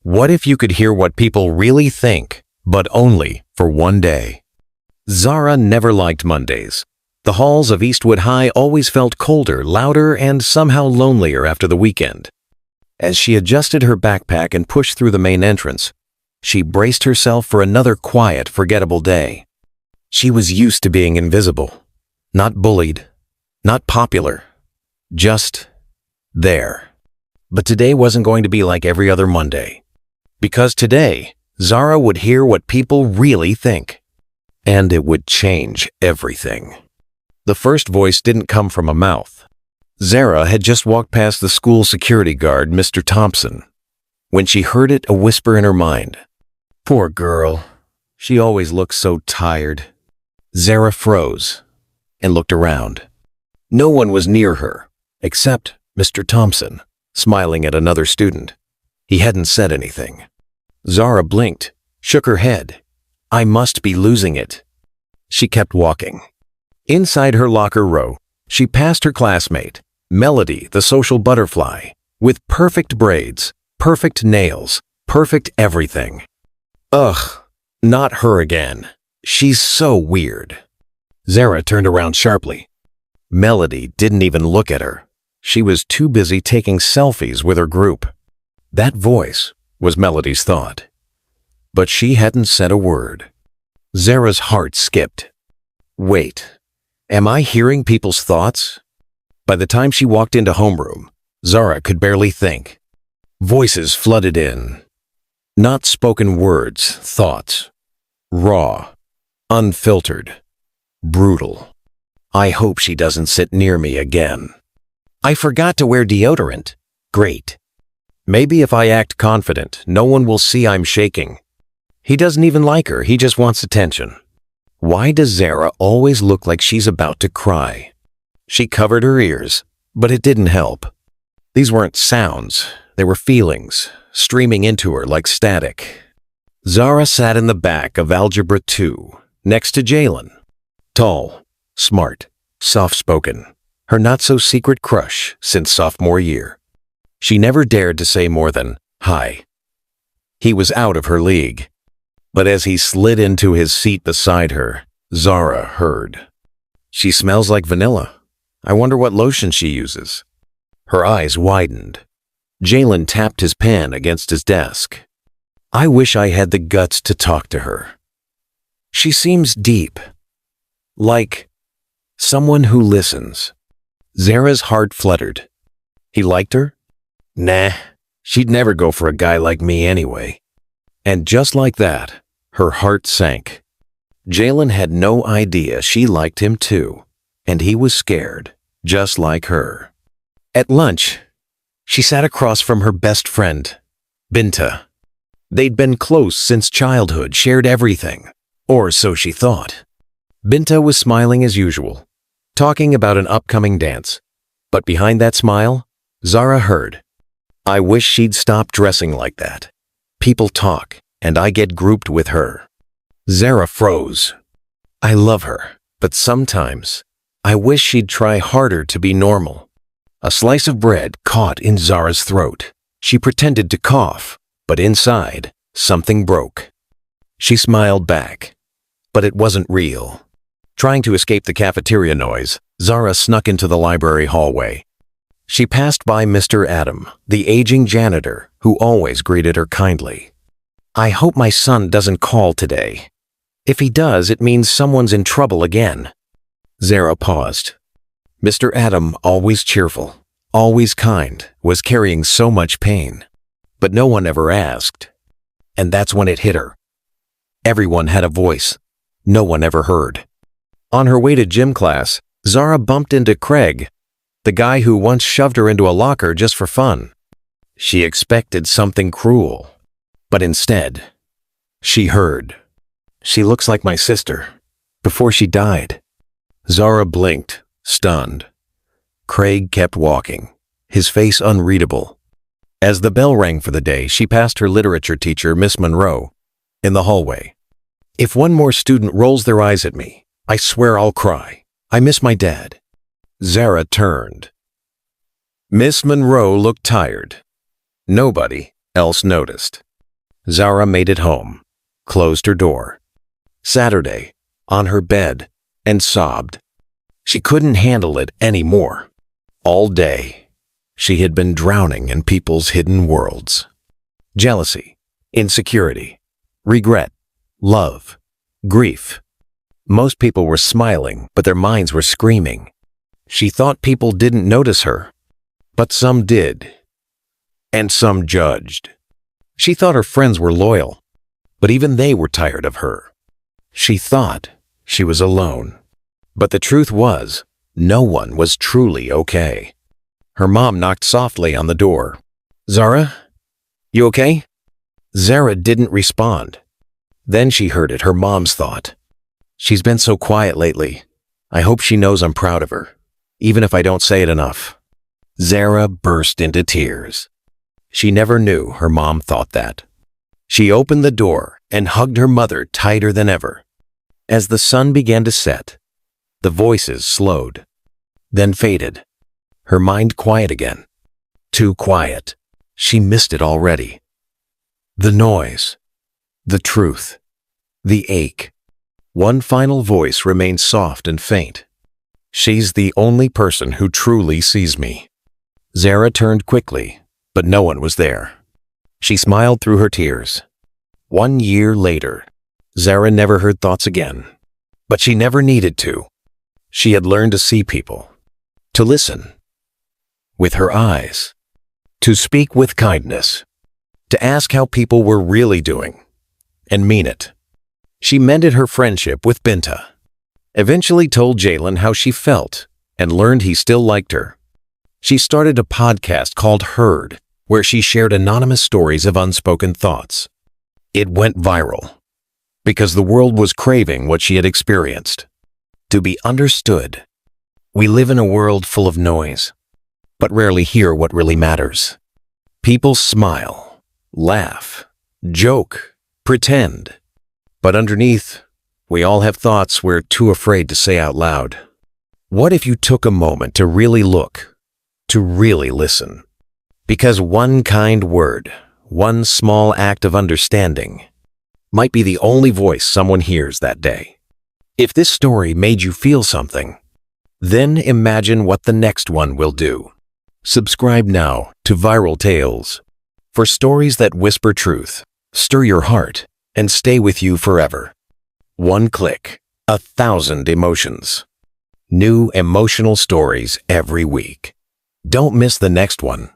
What if you could hear what people really think, but only for one day? Zara never liked Mondays. The halls of Eastwood High always felt colder, louder, and somehow lonelier after the weekend. As she adjusted her backpack and pushed through the main entrance, she braced herself for another quiet, forgettable day. She was used to being invisible, not bullied, not popular, just there. But today wasn't going to be like every other Monday. Because today, Zara would hear what people really think. And it would change everything. The first voice didn't come from a mouth. Zara had just walked past the school security guard, Mr. Thompson. When she heard it, a whisper in her mind. Poor girl. She always looks so tired. Zara froze and looked around. No one was near her, except Mr. Thompson, smiling at another student. He hadn't said anything. Zara blinked, shook her head. I must be losing it. She kept walking. Inside her locker row, she passed her classmate, Melody, the social butterfly, with perfect braids, perfect nails, perfect everything. Ugh, not her again. She's so weird. Zara turned around sharply. Melody didn't even look at her. She was too busy taking selfies with her group. That voice was Melody's thought. But she hadn't said a word. Zara's heart skipped. Wait, am I hearing people's thoughts? By the time she walked into homeroom, Zara could barely think. Voices flooded in. Not spoken words, thoughts. Raw, unfiltered, brutal. I hope she doesn't sit near me again. I forgot to wear deodorant. Great. Maybe if I act confident, no one will see I'm shaking. He doesn't even like her, he just wants attention. Why does Zara always look like she's about to cry? She covered her ears, but it didn't help. These weren't sounds, they were feelings, streaming into her like static. Zara sat in the back of Algebra 2, next to Jalen. Tall, smart, soft-spoken, her not-so-secret crush since sophomore year. She never dared to say more than, hi. He was out of her league. But as he slid into his seat beside her, Zara heard. She smells like vanilla. I wonder what lotion she uses. Her eyes widened. Jalen tapped his pen against his desk. I wish I had the guts to talk to her. She seems deep. Like someone who listens. Zara's heart fluttered. He liked her? Nah, she'd never go for a guy like me anyway. And just like that, her heart sank. Jalen had no idea she liked him too, and he was scared, just like her. At lunch, she sat across from her best friend, Binta. They'd been close since childhood, shared everything, or so she thought. Binta was smiling as usual, talking about an upcoming dance. But behind that smile, Zara heard, I wish she'd stop dressing like that. People talk, and I get grouped with her. Zara froze. I love her, but sometimes I wish she'd try harder to be normal. A slice of bread caught in Zara's throat. She pretended to cough, but inside, something broke. She smiled back, but it wasn't real. Trying to escape the cafeteria noise, Zara snuck into the library hallway. She passed by Mr. Adam, the aging janitor, who always greeted her kindly. I hope my son doesn't call today. If he does, it means someone's in trouble again. Zara paused. Mr. Adam, always cheerful, always kind, was carrying so much pain. But no one ever asked. And that's when it hit her. Everyone had a voice. No one ever heard. On her way to gym class, Zara bumped into Craig, the guy who once shoved her into a locker just for fun. She expected something cruel. But instead, she heard. She looks like my sister, before she died. Zara blinked, stunned. Craig kept walking, his face unreadable. As the bell rang for the day, she passed her literature teacher, Miss Monroe, in the hallway. If one more student rolls their eyes at me, I swear I'll cry. I miss my dad. Zara turned. Miss Monroe looked tired. Nobody else noticed. Zara made it home, closed her door, Saturday, on her bed, and sobbed. She couldn't handle it anymore. All day, she had been drowning in people's hidden worlds. Jealousy, insecurity, regret, love, grief. Most people were smiling, but their minds were screaming. She thought people didn't notice her, but some did, and some judged. She thought her friends were loyal, but even they were tired of her. She thought she was alone, but the truth was, no one was truly okay. Her mom knocked softly on the door. "Zara, you okay?" Zara didn't respond. Then she heard it, her mom's thought. "She's been so quiet lately. I hope she knows I'm proud of her, even if I don't say it enough." Zara burst into tears. She never knew her mom thought that. She opened the door and hugged her mother tighter than ever. As the sun began to set, the voices slowed, then faded. Her mind quiet again. Too quiet. She missed it already. The noise, the truth, the ache. One final voice remained soft and faint. "She's the only person who truly sees me." Zara turned quickly, but no one was there. She smiled through her tears. 1 year later, Zara never heard thoughts again. But she never needed to. She had learned to see people, to listen with her eyes, to speak with kindness, to ask how people were really doing, and mean it. She mended her friendship with Binta, eventually told Jalen how she felt, and learned he still liked her. She started a podcast called Heard, where she shared anonymous stories of unspoken thoughts. It went viral, because the world was craving what she had experienced. To be understood. We live in a world full of noise, but rarely hear what really matters. People smile, laugh, joke, pretend. But underneath, we all have thoughts we're too afraid to say out loud. What if you took a moment to really look, to really listen? Because one kind word, one small act of understanding, might be the only voice someone hears that day. If this story made you feel something, then imagine what the next one will do. Subscribe now to Viral Tales for stories that whisper truth, stir your heart, and stay with you forever. One click, 1,000 emotions. New emotional stories every week. Don't miss the next one.